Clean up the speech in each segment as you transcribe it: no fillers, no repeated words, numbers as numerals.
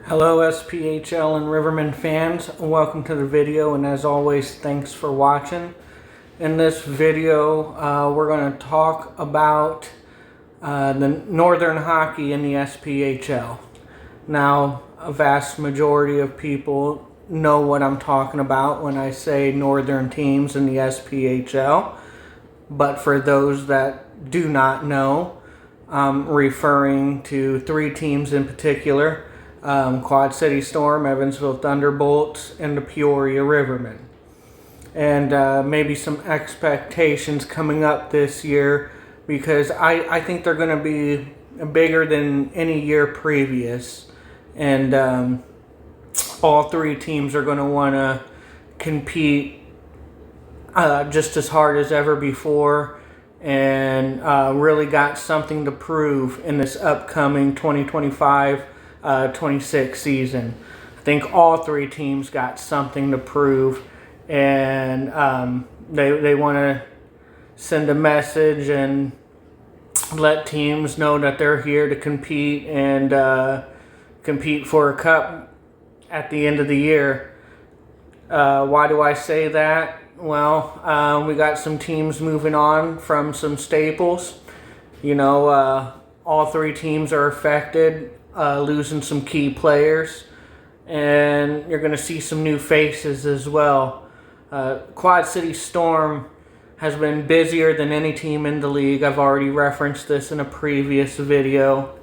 Hello SPHL and Riverman fans, welcome to the video, and as always, thanks for watching. In this video, we're going to talk about the Northern Hockey in the SPHL. Now, a vast majority of people know what I'm talking about when I say Northern teams in the SPHL, but for those that do not know, I'm referring to three teams in particular. Quad City Storm, Evansville Thunderbolts, and the Peoria Rivermen. And maybe some expectations coming up this year, because I think they're going to be bigger than any year previous. And all three teams are going to want to compete just as hard as ever before, and really got something to prove in this upcoming 2025-26 season. I think all three teams got something to prove, and they want to send a message and let teams know that they're here to compete and compete for a cup at the end of the year. Why do I say that? Well, we got some teams moving on from some staples. You know, all three teams are affected, losing some key players, and you're going to see some new faces as well. Quad City Storm has been busier than any team in the league. I've already referenced this in a previous video.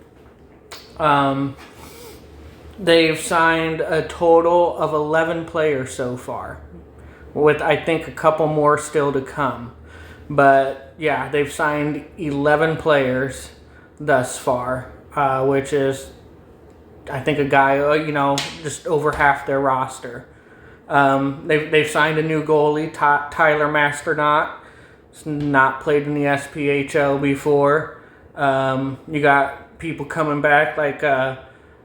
They've signed a total of 11 players so far, with I think a couple more still to come. But yeah, they've signed 11 players thus far, which is, I think, a guy, just over half their roster. They've signed a new goalie, Tyler Masternaut. He's not played in the SPHL before. You got people coming back like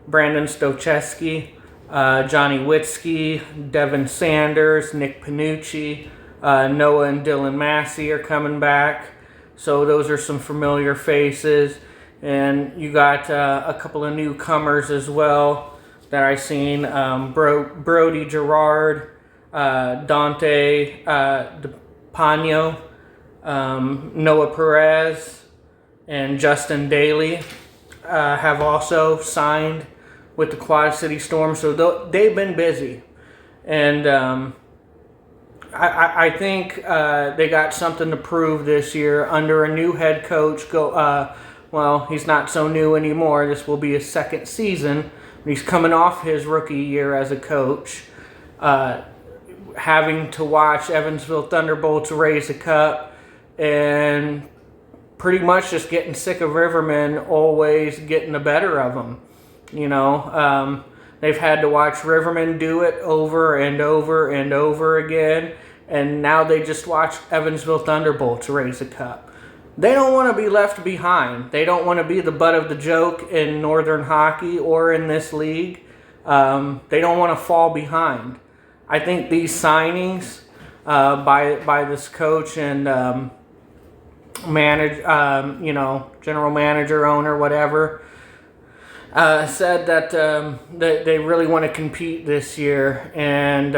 Brandon Stocheski, Johnny Witzke, Devin Sanders, Nick Panucci, Noah and Dylan Massey are coming back. So those are some familiar faces. And you got a couple of newcomers as well that I seen. Brody Gerard, Dante DePano, Noah Perez, and Justin Daly have also signed with the Quad City Storm. So they've been busy. And I think they got something to prove this year under a new head coach. Well, he's not so new anymore. This will be his second season. He's coming off his rookie year as a coach, having to watch Evansville Thunderbolts raise a cup, and pretty much just getting sick of Rivermen always getting the better of them. They've had to watch Rivermen do it over and over and over again, and now they just watch Evansville Thunderbolts raise a cup. They don't want to be left behind. They don't want to be the butt of the joke in Northern hockey or in this league. They don't want to fall behind. I think these signings by this coach and general manager, owner, whatever, said that they really want to compete this year and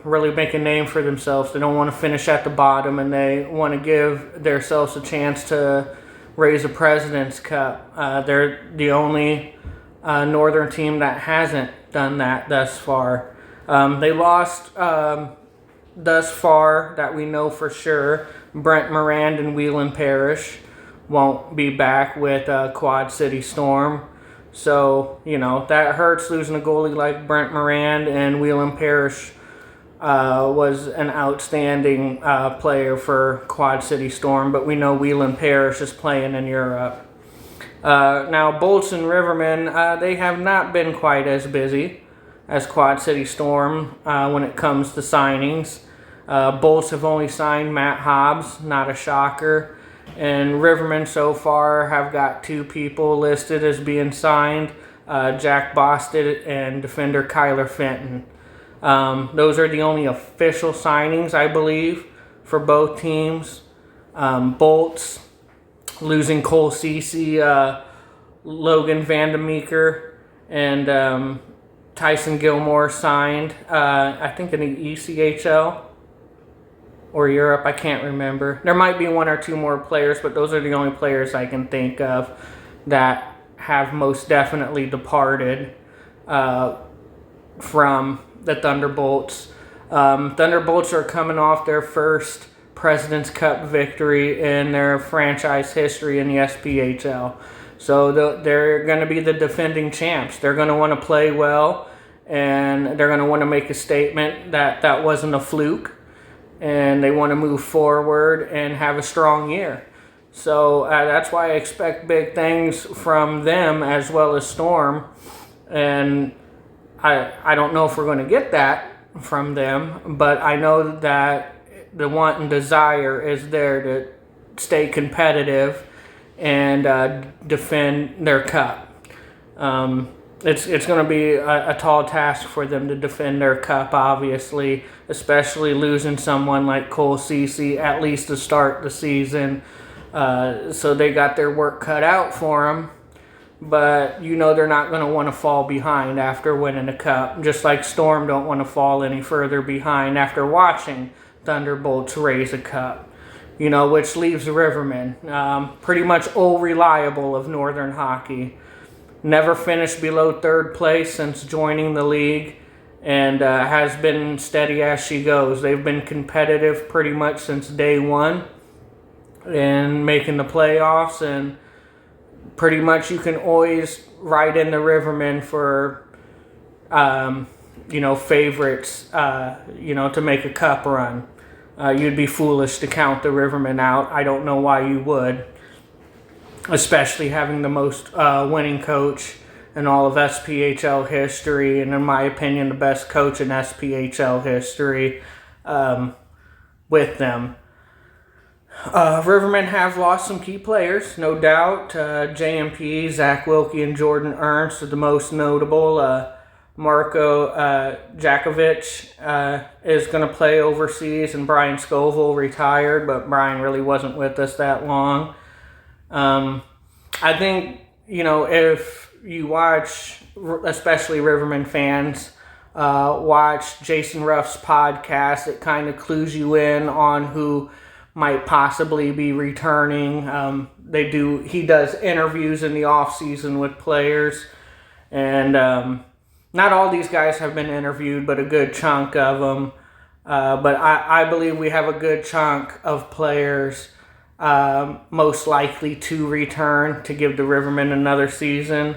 really make a name for themselves. They don't want to finish at the bottom, and they want to give themselves a chance to raise a President's Cup. They're the only Northern team that hasn't done that thus far. They lost thus far, that we know for sure. Brent Morand and Whelan Parrish won't be back with Quad City Storm. So, that hurts, losing a goalie like Brent Morand. And Whelan Parrish was an outstanding player for Quad City Storm, but we know Whelan Parrish is playing in Europe. Now, Bolts and Rivermen, they have not been quite as busy as Quad City Storm when it comes to signings. Bolts have only signed Matt Hobbs, not a shocker. And Rivermen so far have got two people listed as being signed, Jack Boston and defender Kyler Fenton. Those are the only official signings, I believe, for both teams. Bolts losing Cole Cece, Logan Vandemeeker, and Tyson Gilmore signed, I think in the ECHL or Europe, I can't remember. There might be one or two more players, but those are the only players I can think of that have most definitely departed from the Thunderbolts. Thunderbolts are coming off their first President's Cup victory in their franchise history in the SPHL. So they're going to be the defending champs. They're going to want to play well, and they're going to want to make a statement that that wasn't a fluke, and they want to move forward and have a strong year. So that's why I expect big things from them as well as Storm. And I don't know if we're going to get that from them, but I know that the want and desire is there to stay competitive and defend their cup. It's going to be a tall task for them to defend their cup, obviously, especially losing someone like Cole Cece at least to start the season. So they got their work cut out for them. But they're not going to want to fall behind after winning a cup, just like Storm don't want to fall any further behind after watching Thunderbolts raise a cup. Which leaves Riverman pretty much all reliable of Northern hockey. Never finished below third place since joining the league, and has been steady as she goes. They've been competitive pretty much since day one and making the playoffs, and pretty much you can always write in the Rivermen for, favorites, to make a cup run. You'd be foolish to count the Rivermen out. I don't know why you would, especially having the most winning coach in all of SPHL history, and in my opinion, the best coach in SPHL history with them. Rivermen have lost some key players, no doubt. JMP, Zach Wilkie, and Jordan Ernst are the most notable. Marco Jakovic is going to play overseas, and Brian Scoville retired, but Brian really wasn't with us that long. I think, if you watch, especially Rivermen fans, watch Jason Ruff's podcast, it kind of clues you in on who might possibly be returning. He does interviews in the off season with players, and not all these guys have been interviewed, but a good chunk of them. But I believe we have a good chunk of players most likely to return to give the Rivermen another season.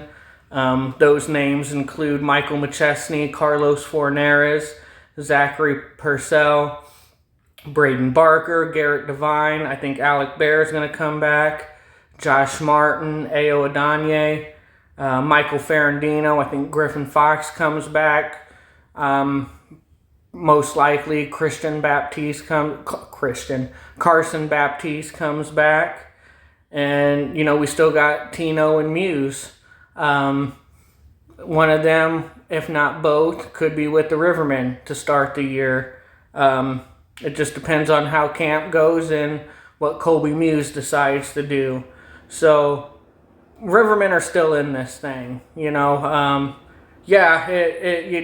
Those names include Michael McChesney, Carlos Forneres, Zachary Purcell, Braden Barker, Garrett Devine. I think Alec Bear is going to come back. Josh Martin, Ayo Adanye, Michael Ferrandino. I think Griffin Fox comes back. Most likely Carson Baptiste comes back. And, we still got Tino and Muse. One of them, if not both, could be with the Rivermen to start the year. It just depends on how camp goes and what Colby Muse decides to do. So, Rivermen are still in this thing, you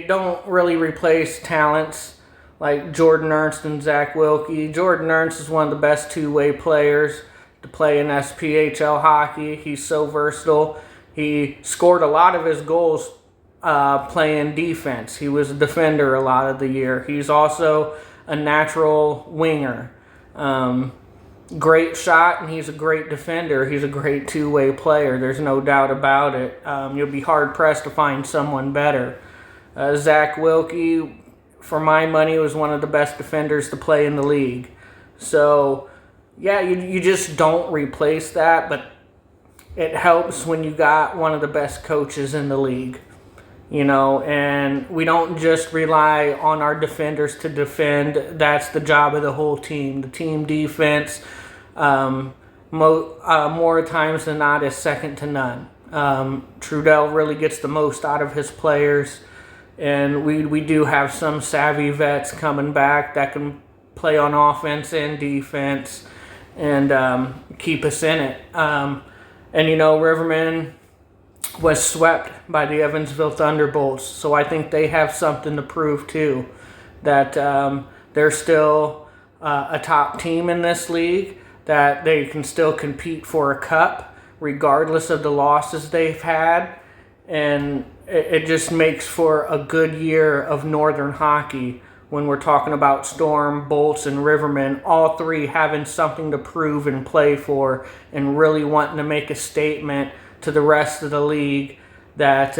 don't really replace talents like Jordan Ernst and Zach Wilkie. Jordan Ernst is one of the best two-way players to play in SPHL hockey. He's so versatile. He scored a lot of his goals playing defense. He was a defender a lot of the year. He's also a natural winger. Great shot, and he's a great defender. He's a great two-way player. There's no doubt about it. You'll be hard-pressed to find someone better. Zach Wilkie, for my money, was one of the best defenders to play in the league. So, yeah, you just don't replace that, but it helps when you got one of the best coaches in the league. And we don't just rely on our defenders to defend. That's the job of the whole team. The team defense, more times than not, is second to none. Trudell really gets the most out of his players, and we do have some savvy vets coming back that can play on offense and defense and keep us in it. And Rivermen was swept by the Evansville Thunderbolts. So I think they have something to prove too, that they're still a top team in this league, that they can still compete for a cup regardless of the losses they've had. And it just makes for a good year of Northern hockey when we're talking about Storm, Bolts, and Rivermen, all three having something to prove and play for and really wanting to make a statement to the rest of the league that,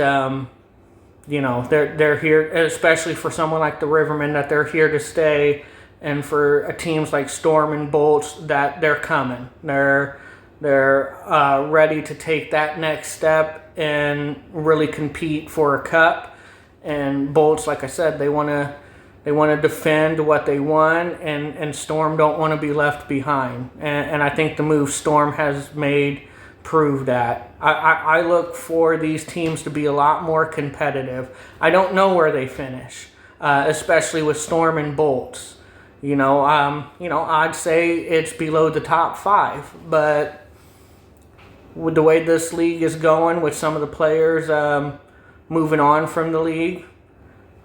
they're here, especially for someone like the Rivermen, that they're here to stay, and for teams like Storm and Bolts that they're coming. They're ready to take that next step and really compete for a cup. And Bolts, like I said, they want to defend what they won, and Storm don't want to be left behind. And I think the move Storm has made prove that. I look for these teams to be a lot more competitive. I don't know where they finish, especially with Storm and Bolts. I'd say it's below the top 5, but with the way this league is going, with some of the players moving on from the league,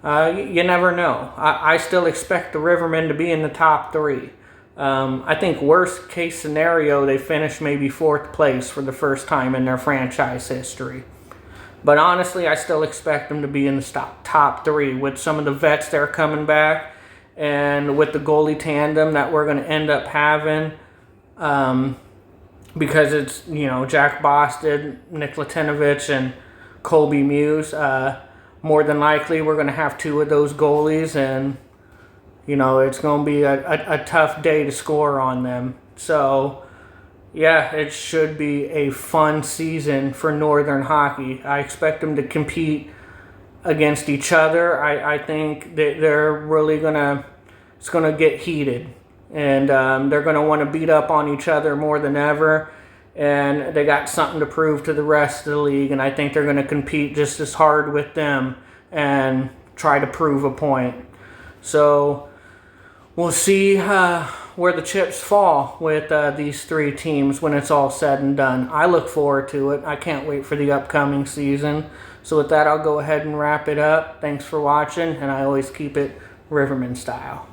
you never know. I still expect the Rivermen to be in the top 3. I think worst case scenario, they finish maybe 4th place for the first time in their franchise history. But honestly, I still expect them to be in the top 3 with some of the vets that are coming back, and with the goalie tandem that we're going to end up having. Because it's, Jack Boston, Nick Latinovich, and Colby Muse. More than likely, we're going to have 2 of those goalies, and, it's going to be a tough day to score on them. So, yeah, it should be a fun season for Northern hockey. I expect them to compete against each other. I think that they're really it's going to get heated. And they're going to want to beat up on each other more than ever. And they got something to prove to the rest of the league. And I think they're going to compete just as hard with them and try to prove a point. So we'll see where the chips fall with these 3 teams when it's all said and done. I look forward to it. I can't wait for the upcoming season. So with that, I'll go ahead and wrap it up. Thanks for watching. And I always keep it Riverman style.